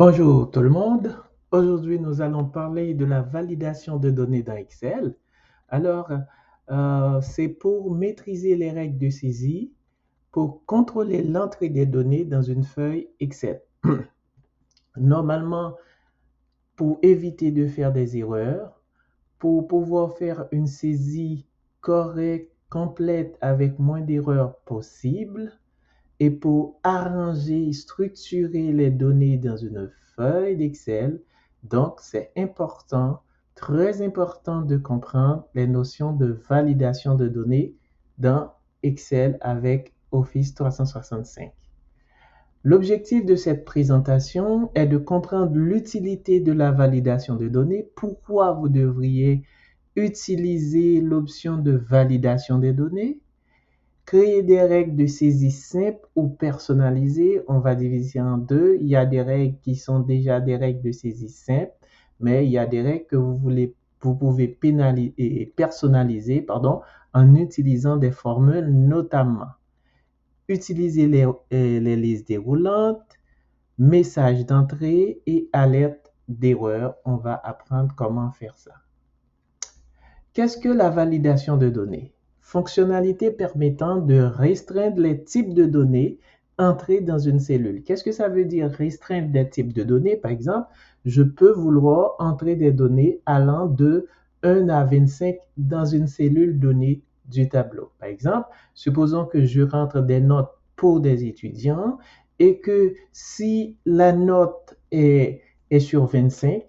Bonjour tout le monde. Aujourd'hui, nous allons parler de la validation de données dans Excel. Alors, c'est pour maîtriser les règles de saisie, pour contrôler l'entrée des données dans une feuille Excel. Normalement, pour éviter de faire des erreurs, pour pouvoir faire une saisie correcte, complète, avec moins d'erreurs possibles, et pour arranger, structurer les données dans une feuille d'Excel, donc c'est important, très important de comprendre les notions de validation de données dans Excel avec Office 365. L'objectif de cette présentation est de comprendre l'utilité de la validation de données, pourquoi vous devriez utiliser l'option de validation des données, créer des règles de saisie simples ou personnalisées. On va diviser en deux. Il y a des règles qui sont déjà des règles de saisie simples, mais il y a des règles que vous pouvez personnaliser, en utilisant des formules, notamment utiliser les listes déroulantes, messages d'entrée et alertes d'erreur. On va apprendre comment faire ça. Qu'est-ce que la validation de données? Fonctionnalité permettant de restreindre les types de données entrées dans une cellule. Qu'est-ce que ça veut dire restreindre des types de données? Par exemple, je peux vouloir entrer des données allant de 1 à 25 dans une cellule donnée du tableau. Par exemple, supposons que je rentre des notes pour des étudiants et que si la note est sur 25,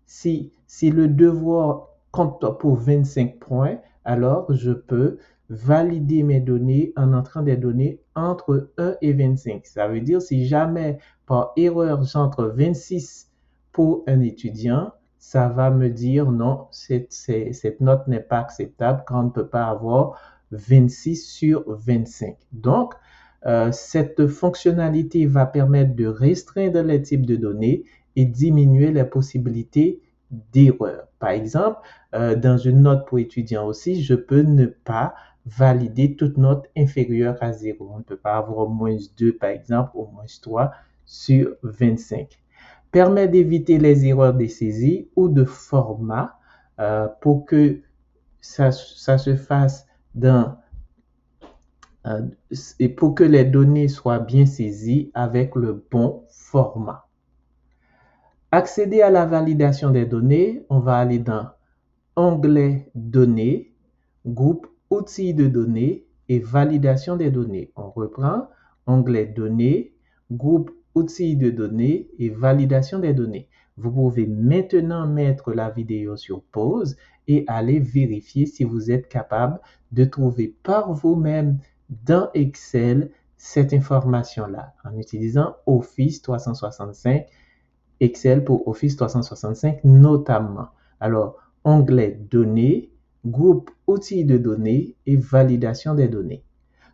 si le devoir compte pour 25 points, alors je peux valider mes données en entrant des données entre 1 et 25. Ça veut dire si jamais par erreur j'entre 26 pour un étudiant, ça va me dire non, cette note n'est pas acceptable quand on ne peut pas avoir 26 sur 25. Donc, cette fonctionnalité va permettre de restreindre les types de données et diminuer les possibilités d'erreur. Par exemple, dans une note pour étudiant aussi, je peux ne pas valider toute note inférieure à 0. On ne peut pas avoir -2 par exemple ou -3 sur 25. Permet d'éviter les erreurs de saisie ou de format pour que ça se fasse et pour que les données soient bien saisies avec le bon format. Accéder à la validation des données, on va aller dans Onglet Données, groupe Outils de données et validation des données. On reprend Onglet Données, groupe Outils de données et validation des données. Vous pouvez maintenant mettre la vidéo sur pause et aller vérifier si vous êtes capable de trouver par vous-même dans Excel cette information-là en utilisant Office 365, Excel pour Office 365 notamment. Alors, onglet Données, groupe Outils de données et validation des données.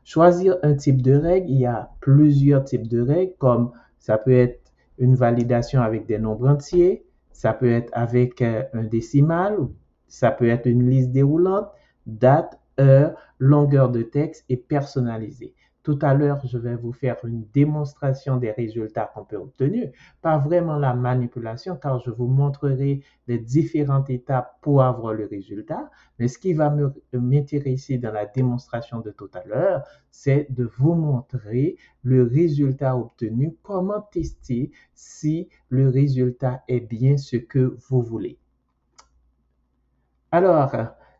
Choisir un type de règle, il y a plusieurs types de règles, comme ça peut être une validation avec des nombres entiers, ça peut être avec un décimal, ça peut être une liste déroulante, date, heure, longueur de texte et personnalisé. Tout à l'heure, je vais vous faire une démonstration des résultats qu'on peut obtenir. Pas vraiment la manipulation, car je vous montrerai les différentes étapes pour avoir le résultat. Mais ce qui va m'intéresser dans la démonstration de tout à l'heure, c'est de vous montrer le résultat obtenu, comment tester si le résultat est bien ce que vous voulez. Alors,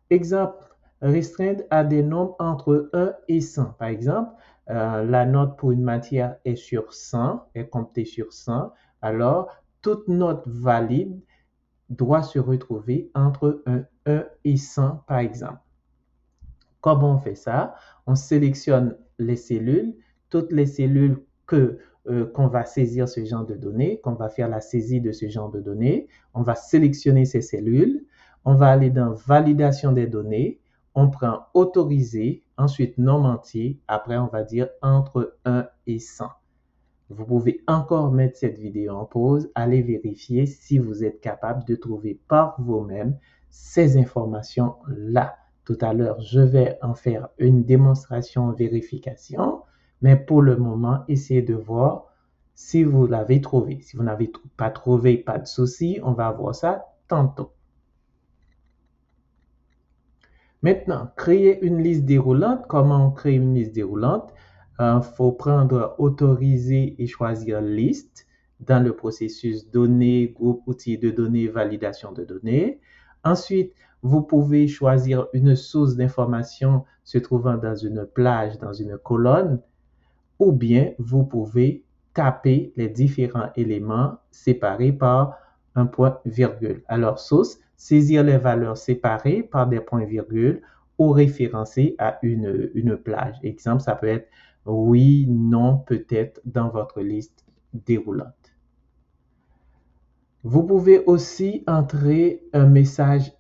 exemple, restreindre à des nombres entre 1 et 100. Par exemple, la note pour une matière est sur 100, est comptée sur 100. Alors, toute note valide doit se retrouver entre 1 et 100, par exemple. Comment on fait ça? On sélectionne les cellules, toutes les cellules qu'on va saisir ce genre de données, qu'on va faire la saisie de ce genre de données. On va sélectionner ces cellules. On va aller dans validation des données. On prend autoriser, ensuite nombre entier. Après, on va dire entre 1 et 100. Vous pouvez encore mettre cette vidéo en pause, aller vérifier si vous êtes capable de trouver par vous-même ces informations-là. Tout à l'heure, je vais en faire une démonstration vérification, mais pour le moment, essayez de voir si vous l'avez trouvé. Si vous n'avez pas trouvé, pas de souci, on va voir ça tantôt. Maintenant, créer une liste déroulante. Comment on crée une liste déroulante? Il faut prendre autoriser et choisir liste dans le processus données, groupe, outils de données, validation de données. Ensuite, vous pouvez choisir une source d'information se trouvant dans une plage, dans une colonne, ou bien vous pouvez taper les différents éléments séparés par un point virgule. Alors, source, saisir les valeurs séparées par des points virgules ou référencées à une plage. Exemple, ça peut être oui, non, peut-être dans votre liste déroulante. Vous pouvez aussi entrer un message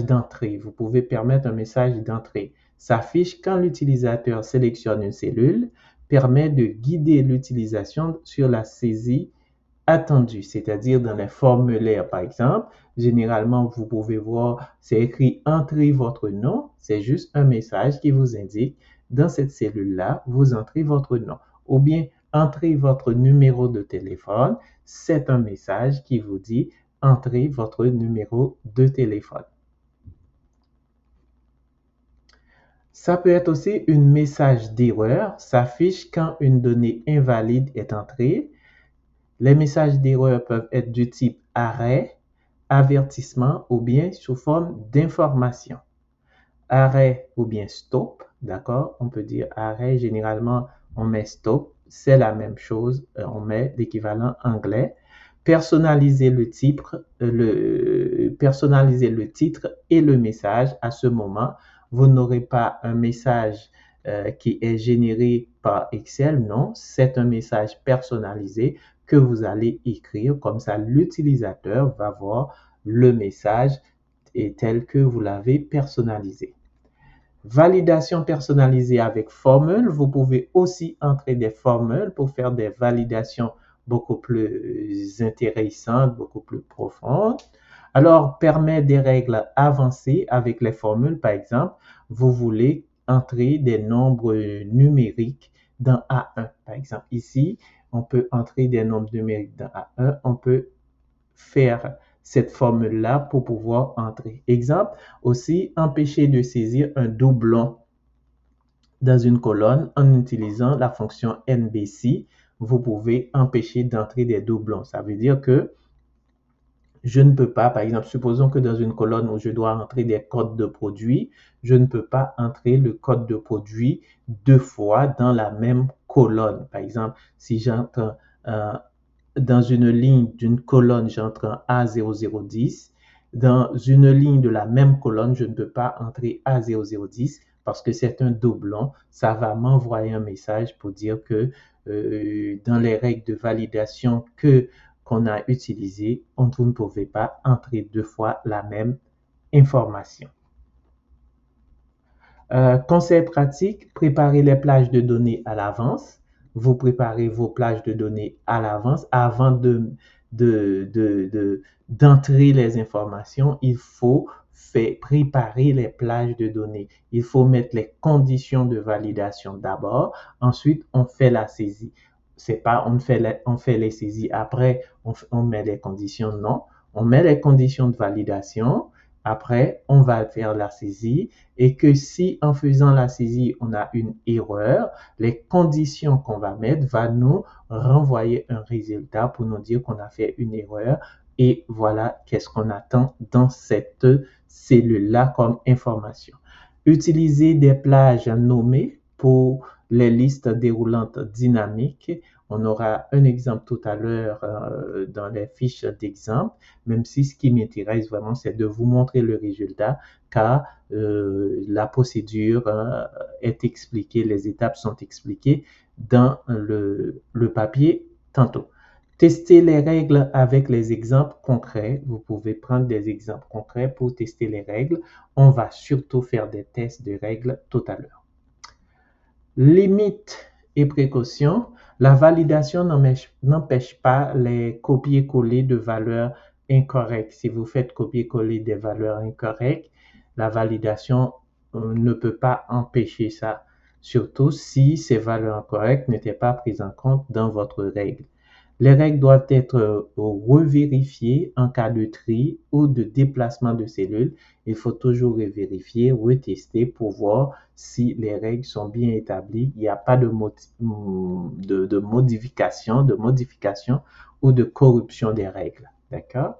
d'entrée. Vous pouvez permettre un message d'entrée. S'affiche quand l'utilisateur sélectionne une cellule, permet de guider l'utilisation sur la saisie attendue, c'est-à-dire dans les formulaires, par exemple. Généralement, vous pouvez voir, c'est écrit « Entrez votre nom ». C'est juste un message qui vous indique, dans cette cellule-là, vous entrez votre nom. Ou bien, entrez votre numéro de téléphone. C'est un message qui vous dit « Entrez votre numéro de téléphone ». Ça peut être aussi un message d'erreur, s'affiche quand une donnée invalide est entrée. Les messages d'erreur peuvent être du type arrêt, avertissement ou bien sous forme d'information. Arrêt ou bien stop, d'accord? On peut dire arrêt, généralement on met stop, c'est la même chose, on met l'équivalent anglais. Personnaliser le titre et le message à ce moment. Vous n'aurez pas un message qui est généré par Excel, non, c'est un message personnalisé que vous allez écrire, comme ça l'utilisateur va voir le message tel que vous l'avez personnalisé. Validation personnalisée avec formule, vous pouvez aussi entrer des formules pour faire des validations beaucoup plus intéressantes, beaucoup plus profondes. Alors, permet des règles avancées avec les formules. Par exemple, vous voulez entrer des nombres numériques dans A1. Par exemple, ici, on peut entrer des nombres numériques dans A1. On peut faire cette formule-là pour pouvoir entrer. Exemple, aussi, empêcher de saisir un doublon dans une colonne en utilisant la fonction NBC. Vous pouvez empêcher d'entrer des doublons. Ça veut dire que je ne peux pas, par exemple, supposons que dans une colonne où je dois entrer des codes de produits, je ne peux pas entrer le code de produit deux fois dans la même colonne. Par exemple, si j'entre dans une ligne d'une colonne, j'entre un A0010. Dans une ligne de la même colonne, je ne peux pas entrer A0010 parce que c'est un doublon. Ça va m'envoyer un message pour dire que dans les règles de validation qu'on a utilisées, vous ne pouvez pas entrer deux fois la même information. Conseil pratique, préparez les plages de données à l'avance. Vous préparez vos plages de données à l'avance avant d'entrer les informations. Il faut préparer les plages de données. Il faut mettre les conditions de validation d'abord. Ensuite, on fait la saisie. C'est pas on fait les saisies après, on met les conditions. Non, on met les conditions de validation. Après, on va faire la saisie et que si en faisant la saisie, on a une erreur, les conditions qu'on va mettre va nous renvoyer un résultat pour nous dire qu'on a fait une erreur et voilà qu'est-ce qu'on attend dans cette cellule-là comme information. Utiliser des plages nommées pour les listes déroulantes dynamiques. On aura un exemple tout à l'heure dans les fiches d'exemple, même si ce qui m'intéresse vraiment, c'est de vous montrer le résultat, car la procédure est expliquée, les étapes sont expliquées dans le papier tantôt. Tester les règles avec les exemples concrets. Vous pouvez prendre des exemples concrets pour tester les règles. On va surtout faire des tests de règles tout à l'heure. Limites et précautions. La validation n'empêche pas les copier-coller de valeurs incorrectes. Si vous faites copier-coller des valeurs incorrectes, la validation ne peut pas empêcher ça. surtout si ces valeurs incorrectes n'étaient pas prises en compte dans votre règle. Les règles doivent être revérifiées en cas de tri ou de déplacement de cellules. Il faut toujours vérifier, retester pour voir si les règles sont bien établies. Il n'y a pas de modification ou de corruption des règles. D'accord?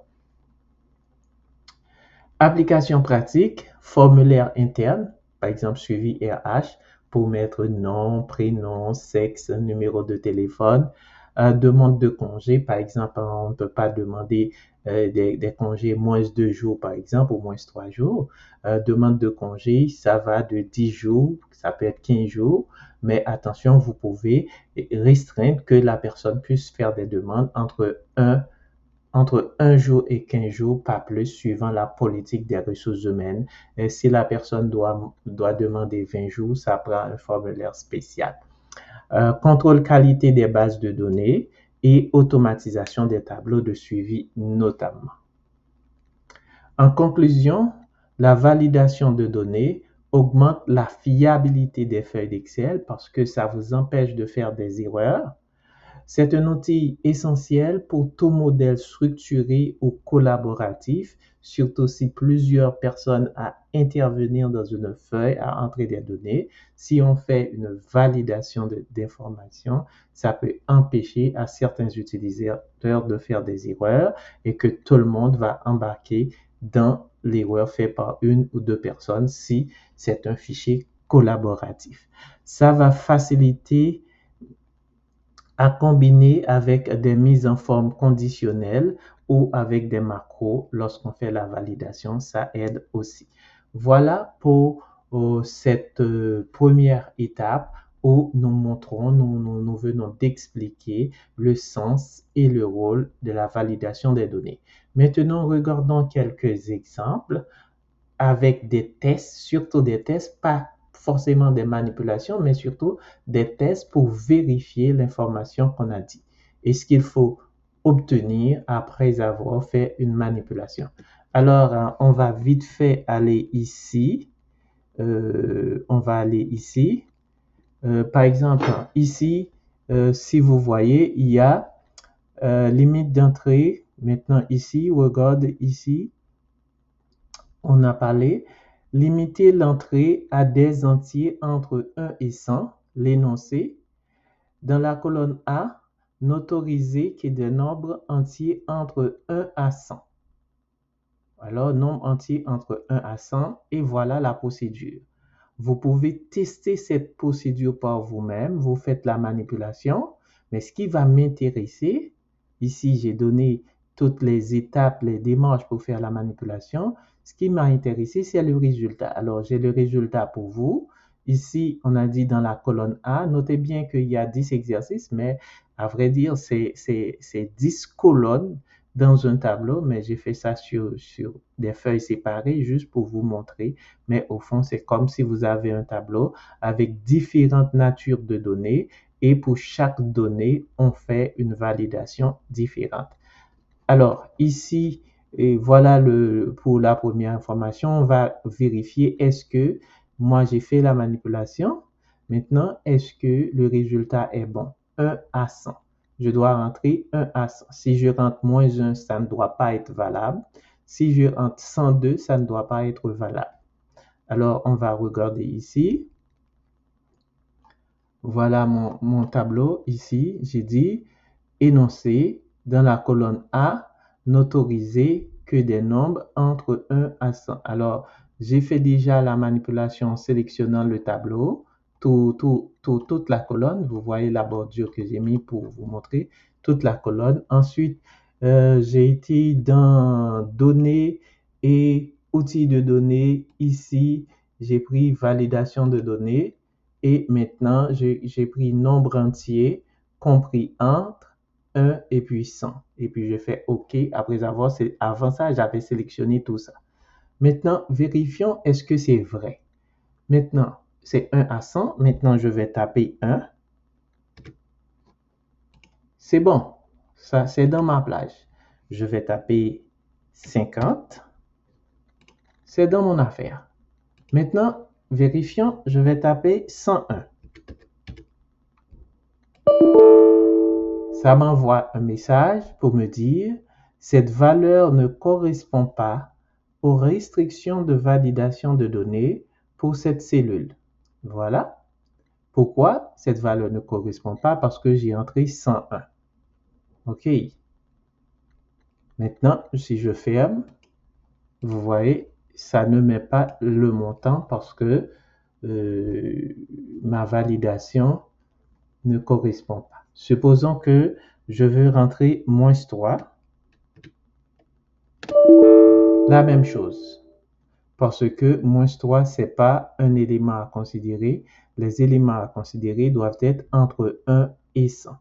Application pratique, formulaire interne, par exemple suivi RH, pour mettre nom, prénom, sexe, numéro de téléphone. Demande de congé, par exemple, on ne peut pas demander des congés moins 2 jours, par exemple, ou moins 3 jours. Demande de congé, ça va de 10 jours, ça peut être 15 jours, mais attention, vous pouvez restreindre que la personne puisse faire des demandes entre un jour et 15 jours, pas plus, suivant la politique des ressources humaines. Et si la personne doit demander 20 jours, ça prend un formulaire spécial. Contrôle qualité des bases de données et automatisation des tableaux de suivi notamment. En conclusion, la validation de données augmente la fiabilité des feuilles d'Excel parce que ça vous empêche de faire des erreurs. C'est un outil essentiel pour tout modèle structuré ou collaboratif, surtout si plusieurs personnes à intervenir dans une feuille à entrer des données. Si on fait une validation d'informations, ça peut empêcher à certains utilisateurs de faire des erreurs et que tout le monde va embarquer dans l'erreur faite par une ou deux personnes si c'est un fichier collaboratif. Ça va faciliter à combiner avec des mises en forme conditionnelles ou avec des macros lorsqu'on fait la validation, ça aide aussi. Voilà pour cette première étape où nous montrons, nous venons d'expliquer le sens et le rôle de la validation des données. Maintenant, regardons quelques exemples avec des tests, surtout des tests, pas forcément des manipulations, mais surtout des tests pour vérifier l'information qu'on a dit et ce qu'il faut obtenir après avoir fait une manipulation. Alors, on va vite fait aller ici. On va aller ici. Par exemple, ici, si vous voyez, il y a limite d'entrée. Maintenant, ici, regarde ici, on a parlé, limiter l'entrée à des entiers entre 1 et 100, l'énoncé. Dans la colonne A, n'autoriser que des nombres entiers entre 1 à 100. Alors, nombre entier entre 1 à 100, et voilà la procédure. Vous pouvez tester cette procédure par vous-même, vous faites la manipulation, mais ce qui va m'intéresser, ici j'ai donné toutes les étapes, les démarches pour faire la manipulation. Ce qui m'a intéressé, c'est le résultat. Alors, j'ai le résultat pour vous. Ici, on a dit dans la colonne A, notez bien qu'il y a 10 exercices, mais à vrai dire, c'est 10 colonnes dans un tableau, mais j'ai fait ça sur des feuilles séparées juste pour vous montrer. Mais au fond, c'est comme si vous avez un tableau avec différentes natures de données et pour chaque donnée, on fait une validation différente. Alors, ici, et voilà pour la première information, on va vérifier est-ce que moi j'ai fait la manipulation. Maintenant, est-ce que le résultat est bon? 1 à 100. Je dois rentrer 1 à 100. Si je rentre moins 1, ça ne doit pas être valable. Si je rentre 102, ça ne doit pas être valable. Alors, on va regarder ici. Voilà mon tableau ici. J'ai dit énoncé dans la colonne A, n'autoriser que des nombres entre 1 à 100. Alors, j'ai fait déjà la manipulation en sélectionnant le tableau, toute la colonne. Vous voyez la bordure que j'ai mis pour vous montrer toute la colonne. Ensuite, j'ai été dans données et outils de données. Ici, j'ai pris validation de données et maintenant, j'ai pris nombre entier compris entre 1 et puis 100. Et puis, je fais OK après avant ça, j'avais sélectionné tout ça. Maintenant, vérifions est-ce que c'est vrai. Maintenant, c'est 1 à 100. Maintenant, je vais taper 1. C'est bon. Ça, c'est dans ma plage. Je vais taper 50. C'est dans mon affaire. Maintenant, vérifions, je vais taper 101. ça m'envoie un message pour me dire cette valeur ne correspond pas aux restrictions de validation de données pour cette cellule. Voilà. Pourquoi cette valeur ne correspond pas? Parce que j'ai entré 101. OK. Maintenant, si je ferme, vous voyez, ça ne met pas le montant parce que ma validation ne correspond pas. Supposons que je veux rentrer -3. La même chose. Parce que -3, ce n'est pas un élément à considérer. Les éléments à considérer doivent être entre 1 et 100.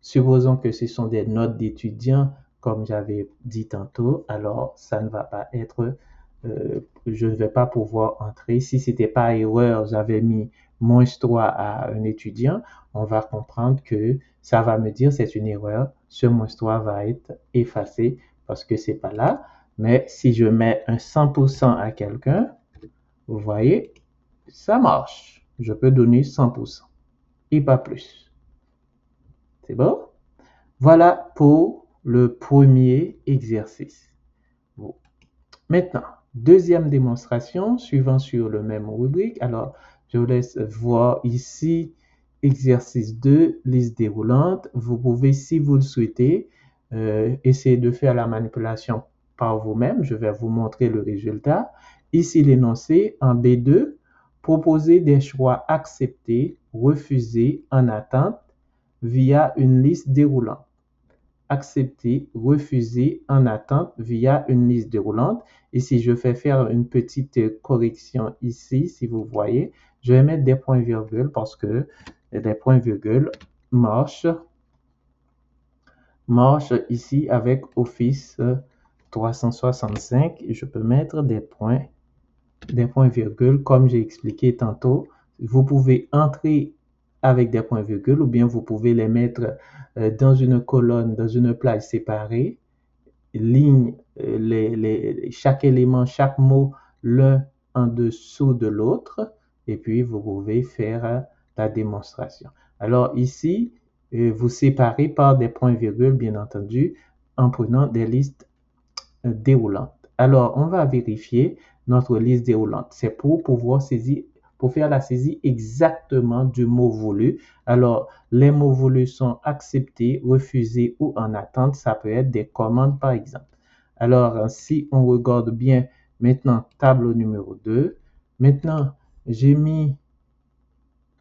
Supposons que ce sont des notes d'étudiants, comme j'avais dit tantôt, alors ça ne va pas être, je ne vais pas pouvoir entrer. Si ce n'était pas erreur, j'avais mis -3 à un étudiant, on va comprendre que ça va me dire c'est une erreur. Ce -3 va être effacé parce que c'est pas là. Mais si je mets un 100% à quelqu'un, vous voyez, ça marche. Je peux donner 100% et pas plus. C'est bon? Voilà pour le premier exercice. Bon. Maintenant, deuxième démonstration, suivant sur le même rubrique. Alors, je vous laisse voir ici, exercice 2, liste déroulante. Vous pouvez, si vous le souhaitez, essayer de faire la manipulation par vous-même. Je vais vous montrer le résultat. Ici, l'énoncé en B2, proposer des choix acceptés, refusés, en attente via une liste déroulante. Accepter, refuser, en attente via une liste déroulante. Ici, je vais faire une petite correction ici, si vous voyez. Je vais mettre des points-virgules parce que les points-virgules marchent ici avec Office 365. Je peux mettre des points-virgules comme j'ai expliqué tantôt. Vous pouvez entrer avec des points-virgules ou bien vous pouvez les mettre dans une colonne, dans une plage séparée, ligne, chaque élément, chaque mot, l'un en dessous de l'autre, et puis vous pouvez faire la démonstration. Alors ici, vous séparez par des points-virgules, bien entendu, en prenant des listes déroulantes. Alors, on va vérifier notre liste déroulante. C'est pour pouvoir saisir, pour faire la saisie exactement du mot voulu. Alors, les mots voulus sont acceptés, refusés ou en attente. Ça peut être des commandes, par exemple. Alors, si on regarde bien, maintenant, tableau numéro 2. Maintenant, j'ai mis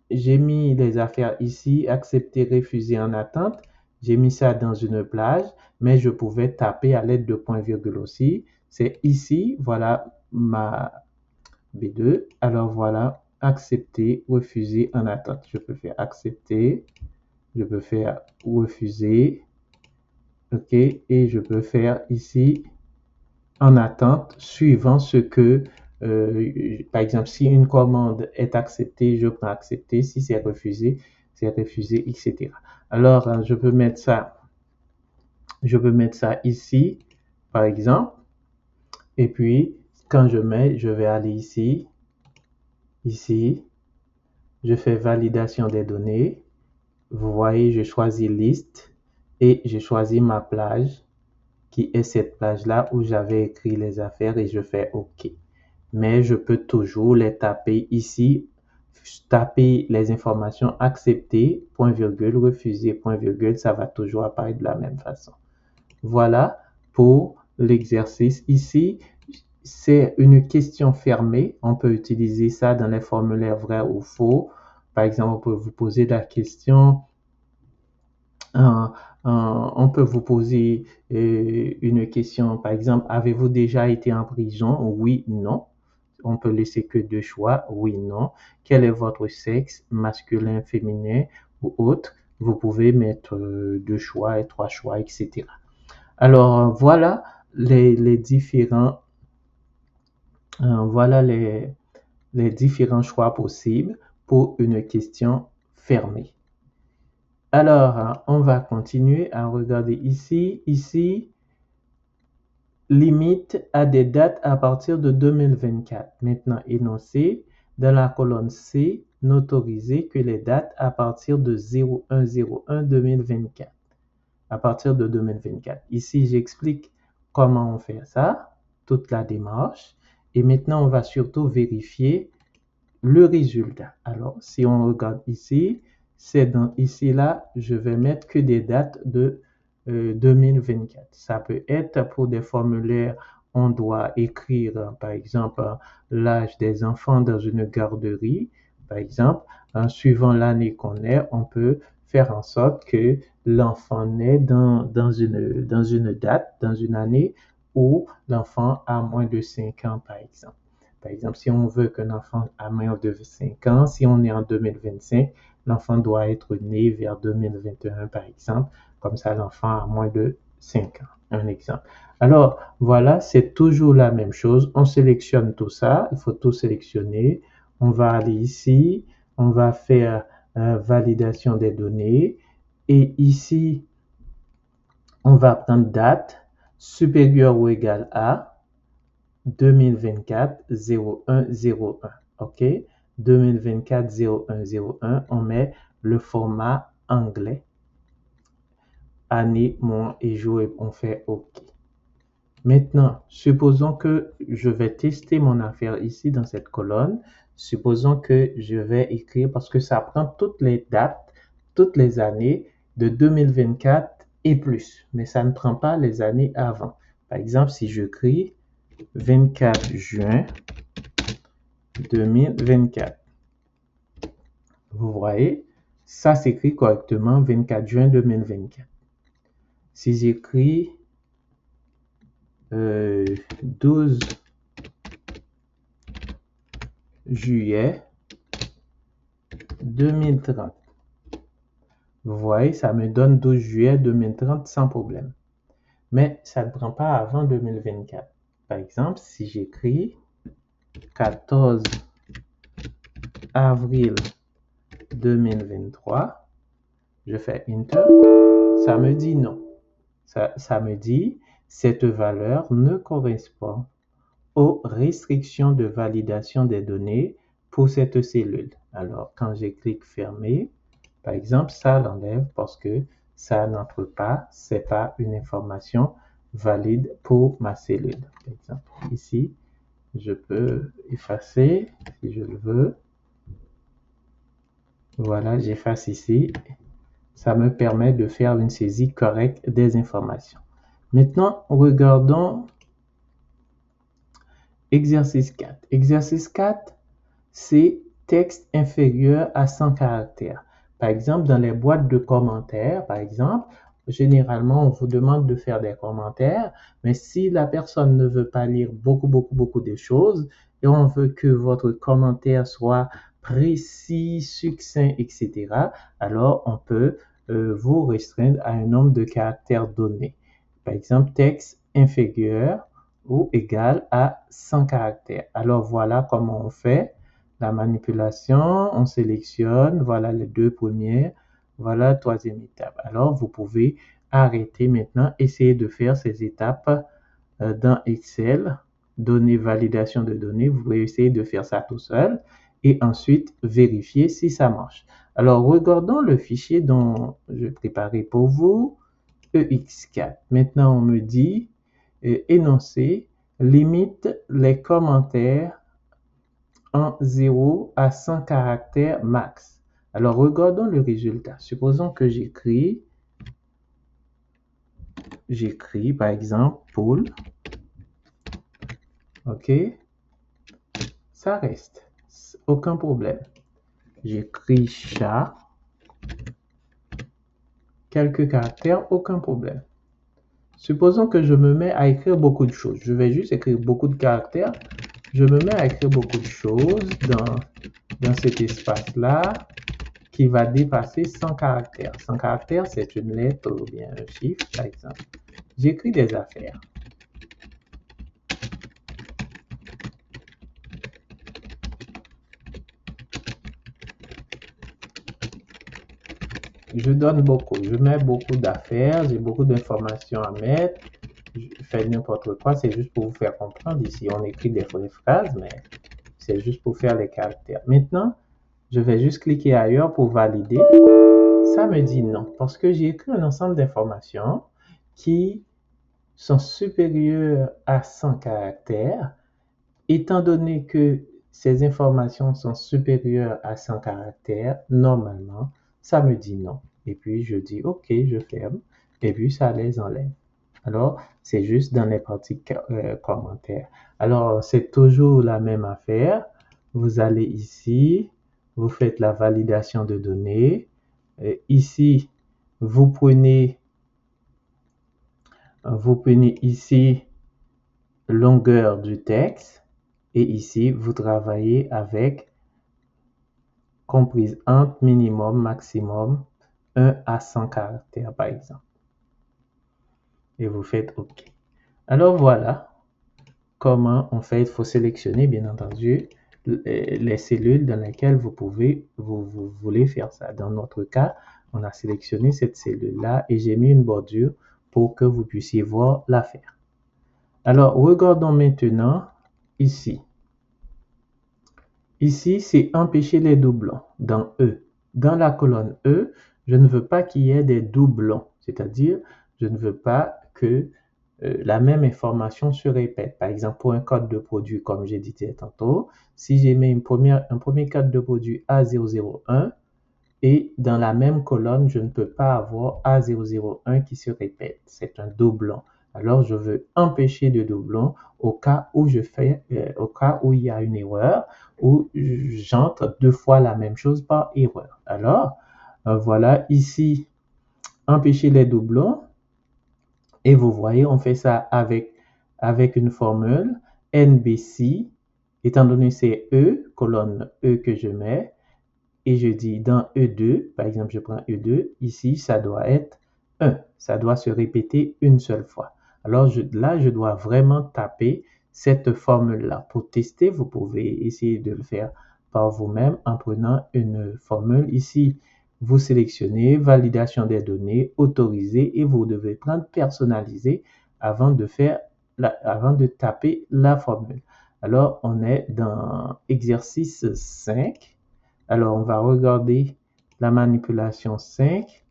les affaires ici, accepter, refuser, en attente. J'ai mis ça dans une plage, mais je pouvais taper à l'aide de points-virgules aussi. C'est ici, voilà ma B2. Alors voilà, accepter, refuser, en attente. Je peux faire accepter, je peux faire refuser, ok, et je peux faire ici en attente, suivant ce que, par exemple, si une commande est acceptée, je peux accepter. Si c'est refusé, etc. Alors, je peux mettre ça ici, par exemple. Et puis, quand je vais aller ici, je fais validation des données. Vous voyez, je choisis liste et je choisis ma plage, qui est cette plage-là où j'avais écrit les affaires et je fais OK. Mais je peux toujours les taper ici, taper les informations acceptées, point virgule, refusé, point virgule, ça va toujours apparaître de la même façon. Voilà pour l'exercice. Ici, c'est une question fermée. On peut utiliser ça dans les formulaires vrai ou faux. Par exemple, on peut vous poser la question, on peut vous poser une question, par exemple, avez-vous déjà été en prison? Oui, non. On peut laisser que 2 choix, oui, non. Quel est votre sexe, masculin, féminin ou autre? Vous pouvez mettre 2 choix et 3 choix, etc. Alors, voilà les différents choix possibles pour une question fermée. Alors, on va continuer à regarder ici. Ici, limite à des dates à partir de 2024. Maintenant, énoncé, dans la colonne C, n'autoriser que les dates à partir de 01/01/2024. à partir de 2024. Ici, j'explique comment on fait ça, toute la démarche. Et maintenant, on va surtout vérifier le résultat. Alors, si on regarde ici, c'est ici, là, je vais mettre que des dates de 2024. Ça peut être pour des formulaires, on doit écrire, par exemple, l'âge des enfants dans une garderie. Par exemple, suivant l'année qu'on est, on peut faire en sorte que l'enfant naît dans une date, dans une année où l'enfant a moins de 5 ans, par exemple. Par exemple, si on veut qu'un enfant a moins de 5 ans, si on est en 2025, l'enfant doit être né vers 2021, par exemple. Comme ça, l'enfant a moins de 5 ans. Un exemple. Alors, voilà, c'est toujours la même chose. On sélectionne tout ça. Il faut tout sélectionner. On va aller ici. On va faire validation des données. Et ici, on va prendre date supérieure ou égale à 2024 0101. OK? 2024 0101, on met le format anglais. Année, mois et jour, et on fait OK. Maintenant, supposons que je vais tester mon affaire ici dans cette colonne. Supposons que je vais écrire, parce que ça prend toutes les dates, toutes les années de 2024 et plus, mais ça ne prend pas les années avant. Par exemple, si j'écris 24 juin 2024. Vous voyez, ça s'écrit correctement 24 juin 2024. Si j'écris 12 juillet 2030. Vous voyez, ça me donne 12 juillet 2030 sans problème. Mais ça ne prend pas avant 2024. Par exemple, si j'écris 14 avril 2023, je fais Enter, ça me dit non. Ça me dit cette valeur ne correspond aux restrictions de validation des données pour cette cellule. Alors, quand je clique fermer, par exemple, ça l'enlève parce que ça n'entre pas, c'est pas une information valide pour ma cellule. Par exemple, ici, je peux effacer si je le veux. Voilà, j'efface ici. Ça me permet de faire une saisie correcte des informations. Maintenant, regardons exercice 4. Exercice 4, c'est texte inférieur à 100 caractères. Par exemple, dans les boîtes de commentaires, par exemple, généralement, on vous demande de faire des commentaires, mais si la personne ne veut pas lire beaucoup de choses et on veut que votre commentaire soit précis, succinct, etc., alors on peut vous restreindre à un nombre de caractères donné. Par exemple, texte inférieur ou égal à 100 caractères. Alors voilà comment on fait la manipulation. On sélectionne, voilà les deux premières, voilà la troisième étape. Alors vous pouvez arrêter maintenant, essayer de faire ces étapes dans Excel, données, validation de données. Vous pouvez essayer de faire ça tout seul et ensuite vérifier si ça marche. Alors regardons le fichier dont je préparais pour vous, EX4. Maintenant on me dit énoncer, limite les commentaires en 0 à 100 caractères max. Alors, regardons le résultat. Supposons que j'écris, par exemple, Paul. OK? Ça reste. Aucun problème. J'écris chat. Quelques caractères, aucun problème. Supposons que je me mets à écrire beaucoup de choses. Je vais juste écrire beaucoup de caractères. Je me mets à écrire beaucoup de choses dans cet espace-là qui va dépasser 100 caractères. 100 caractères, c'est une lettre ou bien un chiffre, par exemple. J'écris des affaires. Je donne beaucoup, je mets beaucoup d'affaires, j'ai beaucoup d'informations à mettre. Je fais n'importe quoi, c'est juste pour vous faire comprendre. Ici, on écrit des phrases, mais c'est juste pour faire les caractères. Maintenant, je vais juste cliquer ailleurs pour valider. ça me dit non, parce que j'ai écrit un ensemble d'informations qui sont supérieures à 100 caractères. Étant donné que ces informations sont supérieures à 100 caractères, normalement, ça me dit non. Et puis, je dis OK, je ferme, et puis ça les enlève. Alors, c'est juste dans les parties commentaires. Alors, c'est toujours la même affaire. Vous allez ici, vous faites la validation de données. Ici, vous prenez ici longueur du texte et ici, vous travaillez avec comprise entre minimum, maximum, 1 à 100 caractères par exemple. Et vous faites OK. Alors voilà comment on fait. Il faut sélectionner bien entendu les cellules dans lesquelles vous voulez faire ça. Dans notre cas, on a sélectionné cette cellule-là et j'ai mis une bordure pour que vous puissiez voir l'affaire. Alors, regardons maintenant ici. Ici, c'est empêcher les doublons dans E. Dans la colonne E, je ne veux pas qu'il y ait des doublons, c'est-à-dire, je ne veux pas que la même information se répète. Par exemple, pour un code de produit, comme j'ai dit tantôt, si j'ai mis un premier code de produit A001 et dans la même colonne, je ne peux pas avoir A001 qui se répète. C'est un doublon. Alors, je veux empêcher de doublon au cas où au cas où il y a une erreur, où j'entre 2 fois la même chose par erreur. Alors, voilà ici, empêcher les doublons. Et vous voyez, on fait ça avec une formule NBC, étant donné c'est E, colonne E que je mets, et je dis dans E2, par exemple, je prends E2, ici, ça doit être 1. Ça doit se répéter une seule fois. Alors là, je dois vraiment taper cette formule-là. Pour tester, vous pouvez essayer de le faire par vous-même en prenant une formule. Ici, vous sélectionnez validation des données, autoriser, et vous devez prendre personnaliser avant de taper la formule. Alors, on est dans exercice 5. Alors, on va regarder la manipulation 5.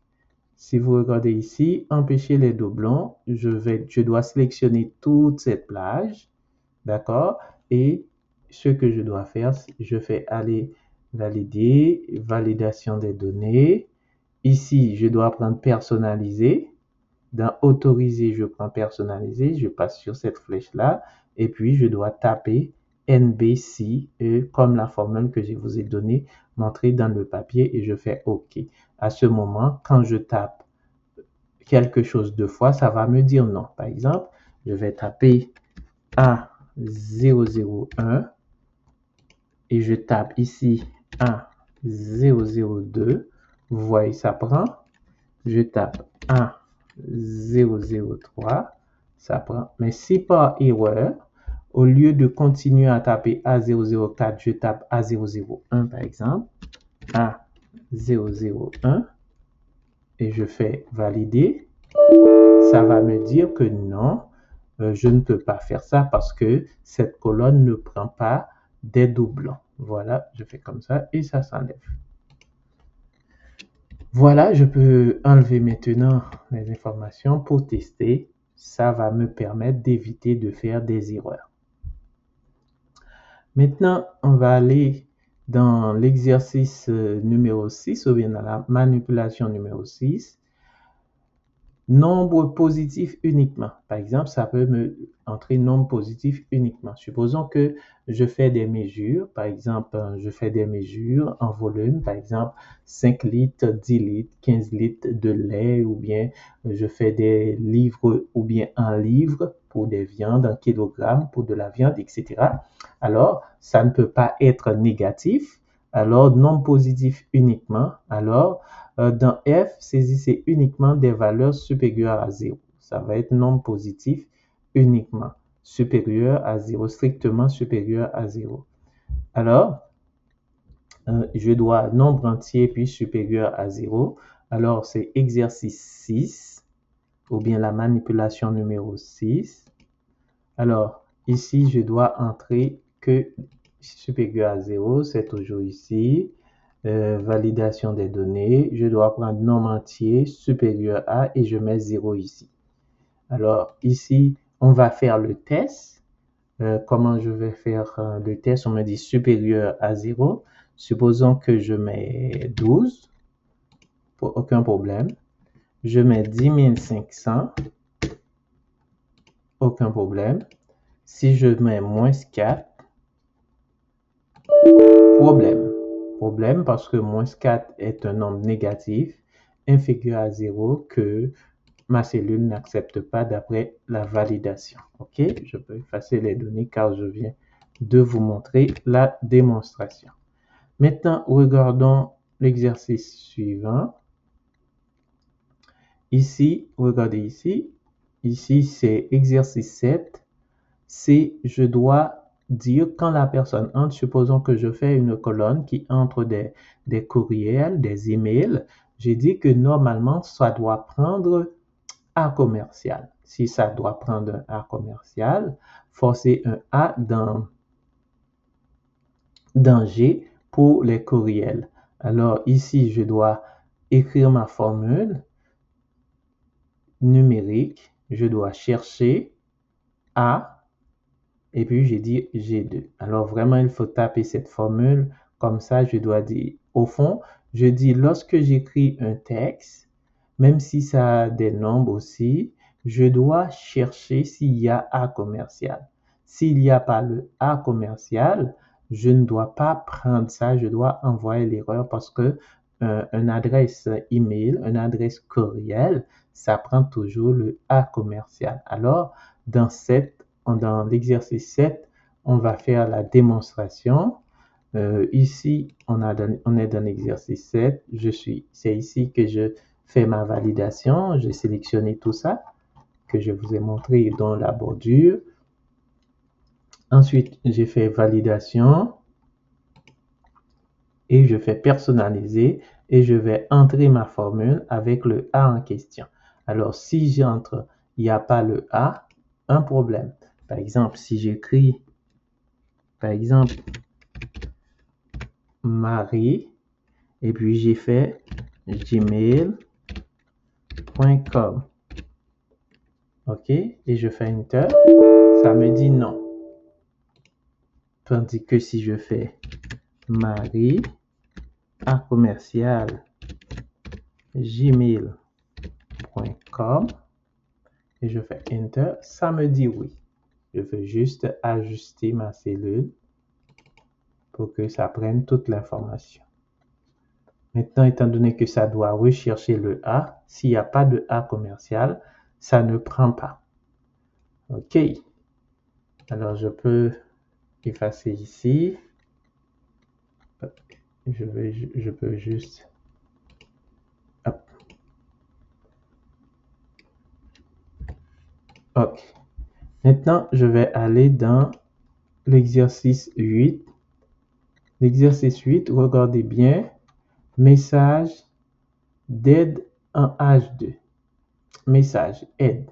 Si vous regardez ici, empêcher les doublons, je dois sélectionner toute cette plage, d'accord? Et ce que je dois faire, je fais aller valider, validation des données. Ici, je dois prendre personnaliser. Dans autoriser, je prends personnaliser, je passe sur cette flèche-là et puis je dois taper NBC comme la formule que je vous ai donnée, montrée dans le papier et je fais OK. À ce moment, quand je tape quelque chose 2 fois, ça va me dire non. Par exemple, je vais taper A001 et je tape ici A002. Vous voyez, ça prend. Je tape A003, ça prend. Mais si par erreur, au lieu de continuer à taper A004, je tape A001 par exemple, A001, et je fais valider, ça va me dire que non, je ne peux pas faire ça parce que cette colonne ne prend pas des doublons. Voilà, je fais comme ça et ça s'enlève. Voilà, je peux enlever maintenant les informations pour tester. Ça va me permettre d'éviter de faire des erreurs. Maintenant, on va aller dans l'exercice numéro 6 ou bien dans la manipulation numéro 6. Nombre positif uniquement. Par exemple, ça peut me entrer nombre positif uniquement. Supposons que je fais des mesures. Par exemple, je fais des mesures en volume. Par exemple, 5 litres, 10 litres, 15 litres de lait ou bien je fais des livres ou bien un livre pour des viandes, un kilogramme pour de la viande, etc. Alors, ça ne peut pas être négatif. Alors, nombre positif uniquement. Alors, dans F, saisissez uniquement des valeurs supérieures à 0. Ça va être nombre positif uniquement, supérieur à 0, strictement supérieur à 0. Alors, je dois nombre entier puis supérieur à 0. Alors, c'est exercice 6 ou bien la manipulation numéro 6. Alors, ici, je dois entrer que supérieur à 0, c'est toujours ici. validation des données. Je dois prendre nombre entier supérieur à et je mets 0 ici. Alors ici, on va faire le test. Comment je vais faire le test? On me dit supérieur à 0. Supposons que je mets 12. Aucun problème. Je mets 10 500. Aucun problème. Si je mets moins 4, problème parce que moins 4 est un nombre négatif inférieur à 0 que ma cellule n'accepte pas d'après la validation. OK, je peux effacer les données car je viens de vous montrer la démonstration. Maintenant, regardons l'exercice suivant. Ici, regardez ici. Ici, c'est exercice 7. C'est je dois dire quand la personne entre, supposons que je fais une colonne qui entre des courriels, des emails, j'ai dit que normalement, ça doit prendre A commercial. Si ça doit prendre un A commercial, forcez un A dans G pour les courriels. Alors ici, je dois écrire ma formule numérique. Je dois chercher A et puis j'ai dit G2. Alors vraiment, il faut taper cette formule. Comme ça, je dois dire, au fond, je dis lorsque j'écris un texte, même si ça a des nombres aussi, je dois chercher s'il y a A commercial. S'il n'y a pas le A commercial, je ne dois pas prendre ça, je dois envoyer l'erreur parce que une adresse email, une adresse courriel, ça prend toujours le A commercial. Alors, dans l'exercice 7, on va faire la démonstration. Ici, on est dans l'exercice 7. C'est ici que je fais ma validation. J'ai sélectionné tout ça que je vous ai montré dans la bordure. Ensuite, j'ai fait validation et je fais personnaliser et je vais entrer ma formule avec le A en question. Alors, si j'entre, il n'y a pas le A, un problème. Par exemple, si j'écris, par exemple, Marie, et puis j'ai fait gmail.com. OK, et je fais Enter, ça me dit non. Tandis que si je fais Marie à commercial gmail.com et je fais Enter, ça me dit oui. Je veux juste ajuster ma cellule pour que ça prenne toute l'information. Maintenant, étant donné que ça doit rechercher le A, s'il n'y a pas de A commercial, ça ne prend pas. OK. Alors, je peux effacer ici. Je peux juste... Hop. OK. Maintenant, je vais aller dans l'exercice 8. L'exercice 8, regardez bien. Message d'aide en H2. Message aide.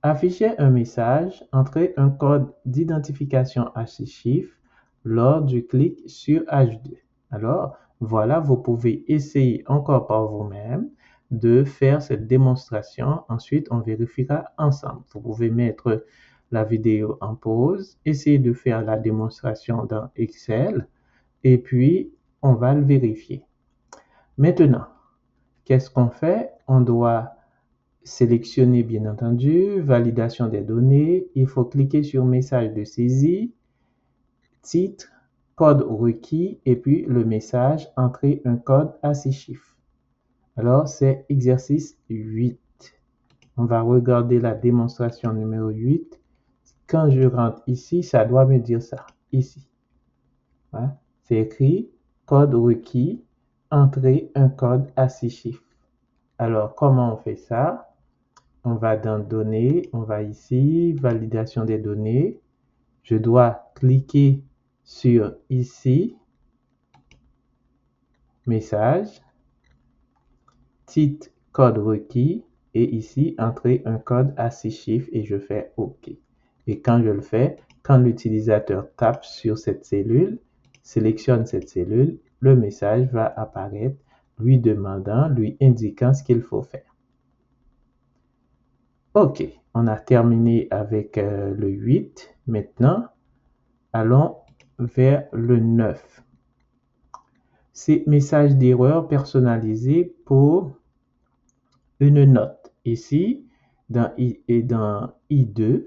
Afficher un message, entrez un code d'identification à 6 chiffres lors du clic sur H2. Alors, voilà, vous pouvez essayer encore par vous-même de faire cette démonstration. Ensuite, on vérifiera ensemble. Vous pouvez mettre la vidéo en pause, essayer de faire la démonstration dans Excel et puis on va le vérifier. Maintenant, qu'est-ce qu'on fait? On doit sélectionner, bien entendu, validation des données. Il faut cliquer sur message de saisie, titre, code requis et puis le message, entrer un code à 6 chiffres. Alors, c'est exercice 8. On va regarder la démonstration numéro 8. Quand je rentre ici, ça doit me dire ça, ici. Hein? C'est écrit code requis, entrer un code à 6 chiffres. Alors, comment on fait ça? On va dans données, on va ici, validation des données. Je dois cliquer sur ici, message, titre, code requis et ici, entrer un code à 6 chiffres et je fais OK. Et quand je le fais, quand l'utilisateur tape sur cette cellule, sélectionne cette cellule, le message va apparaître lui indiquant ce qu'il faut faire. OK, on a terminé avec le 8. Maintenant, allons vers le 9. C'est message d'erreur personnalisé pour une note. Ici, dans I2,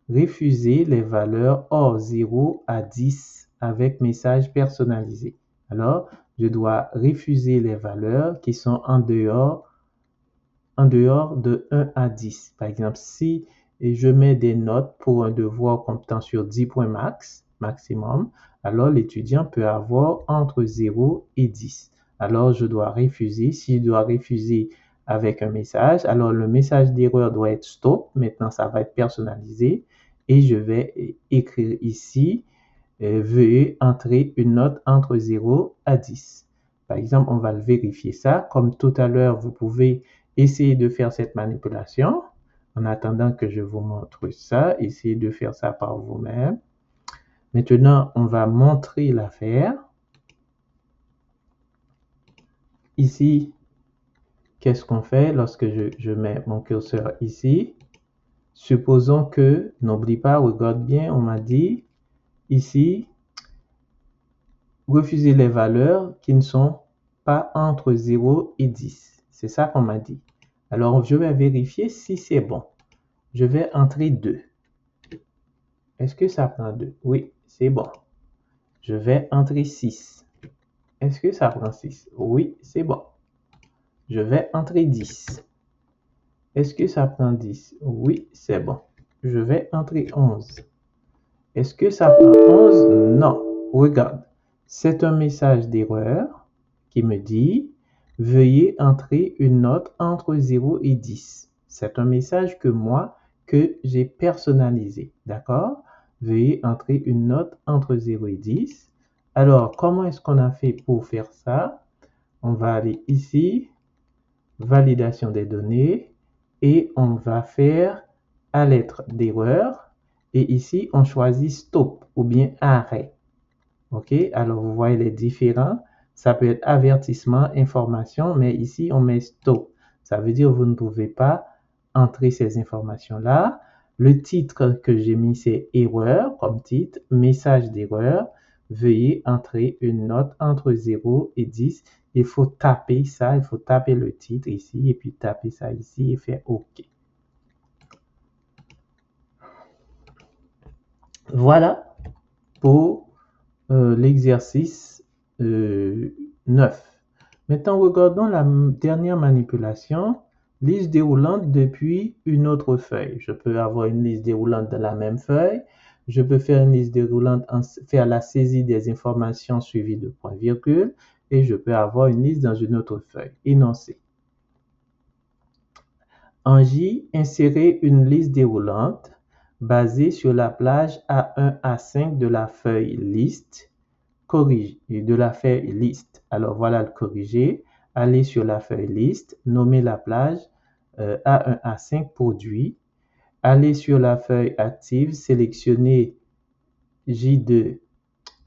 refuser les valeurs hors 0 à 10 avec message personnalisé. Alors, je dois refuser les valeurs qui sont en dehors de 1 à 10. Par exemple, si je mets des notes pour un devoir comptant sur 10 points maximum, alors l'étudiant peut avoir entre 0 et 10. Alors, je dois refuser. Si je dois refuser avec un message, alors le message d'erreur doit être stop. Maintenant, ça va être personnalisé et je vais écrire ici veuillez entrer une note entre 0 à 10. Par exemple, on va le vérifier ça. Comme tout à l'heure, vous pouvez essayer de faire cette manipulation. En attendant que je vous montre ça, essayez de faire ça par vous-même. Maintenant, on va montrer l'affaire. Ici, qu'est-ce qu'on fait lorsque je mets mon curseur ici? Supposons que, n'oublie pas, regarde bien, on m'a dit ici, refuser les valeurs qui ne sont pas entre 0 et 10. C'est ça qu'on m'a dit. Alors, je vais vérifier si c'est bon. Je vais entrer 2. Est-ce que ça prend 2? Oui, c'est bon. Je vais entrer 6. Est-ce que ça prend 6? Oui, c'est bon. Je vais entrer 10. Est-ce que ça prend 10? Oui, c'est bon. Je vais entrer 11. Est-ce que ça prend 11? Non. Regarde. C'est un message d'erreur qui me dit « Veuillez entrer une note entre 0 et 10 ». C'est un message que j'ai personnalisé. D'accord? Veuillez entrer une note entre 0 et 10. Alors, comment est-ce qu'on a fait pour faire ça? On va aller ici, validation des données, et on va faire à lettre d'erreur. Et ici, on choisit stop ou bien arrêt. OK? Alors, vous voyez les différents. Ça peut être avertissement, information, mais ici, on met stop. Ça veut dire que vous ne pouvez pas entrer ces informations-là. Le titre que j'ai mis, c'est erreur comme titre, message d'erreur. Veuillez entrer une note entre 0 et 10. Il faut taper ça, il faut taper le titre ici et puis taper ça ici et faire OK. Voilà pour l'exercice 9. Maintenant, regardons la dernière manipulation, liste déroulante depuis une autre feuille. Je peux avoir une liste déroulante dans la même feuille. Je peux faire une liste déroulante, faire la saisie des informations suivies de point-virgule et je peux avoir une liste dans une autre feuille. Énoncé. En J, insérer une liste déroulante basée sur la plage A1 à 5 de la feuille liste. Corriger de la feuille liste. Alors voilà le corriger. Allez sur la feuille liste, nommer la plage A1 à 5 produits. Allez sur la feuille active, sélectionnez J2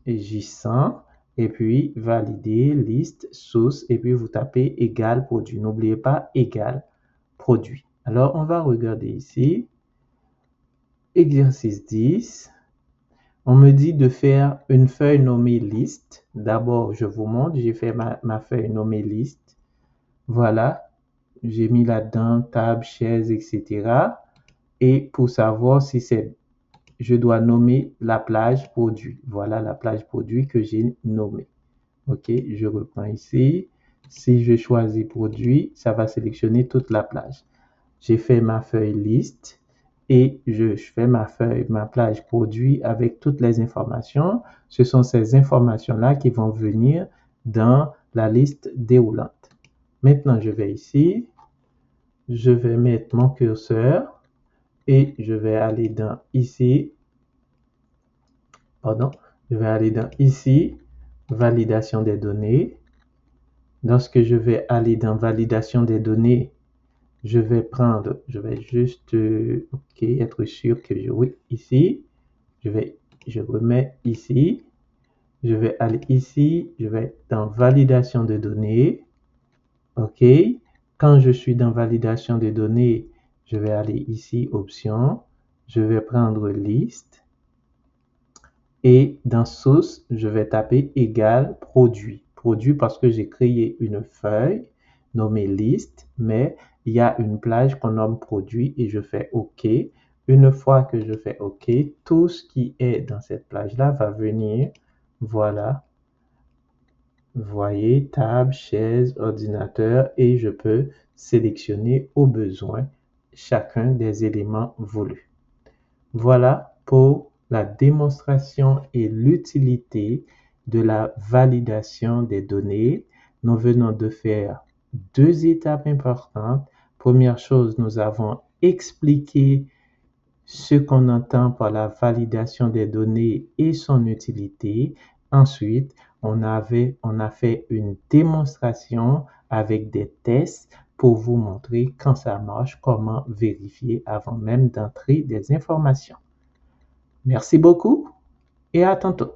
et J100 et puis valider liste source et puis vous tapez égal produit. N'oubliez pas égal produit. Alors on va regarder ici. Exercice 10. On me dit de faire une feuille nommée liste. D'abord, je vous montre, j'ai fait ma feuille nommée liste. Voilà, j'ai mis là-dedans table, chaise, etc. Et pour savoir si je dois nommer la plage produit. Voilà la plage produit que j'ai nommée. OK, je reprends ici. Si je choisis produit, ça va sélectionner toute la plage. J'ai fait ma feuille liste. Et je fais ma plage produit avec toutes les informations. Ce sont ces informations-là qui vont venir dans la liste déroulante. Maintenant, je vais ici. Je vais mettre mon curseur et je vais aller dans ici. Pardon. Je vais aller dans ici, validation des données. Lorsque je vais aller dans validation des données, je vais juste être sûr que oui, ici, je remets ici Je vais aller ici, je vais dans validation de données. OK. Quand je suis dans validation des données, je vais aller ici, options. Je vais prendre liste. Et dans source, je vais taper égal produit. Produit parce que j'ai créé une feuille nommée liste, mais il y a une plage qu'on nomme produit et je fais OK. Une fois que je fais OK, tout ce qui est dans cette plage-là va venir. Voilà. Vous voyez, table, chaise, ordinateur et je peux sélectionner au besoin chacun des éléments voulus. Voilà pour la démonstration et l'utilité de la validation des données. Nous venons de faire 2 étapes importantes. Première chose, nous avons expliqué ce qu'on entend par la validation des données et son utilité. Ensuite, on a fait une démonstration avec des tests pour vous montrer quand ça marche, comment vérifier avant même d'entrer des informations. Merci beaucoup et à tantôt.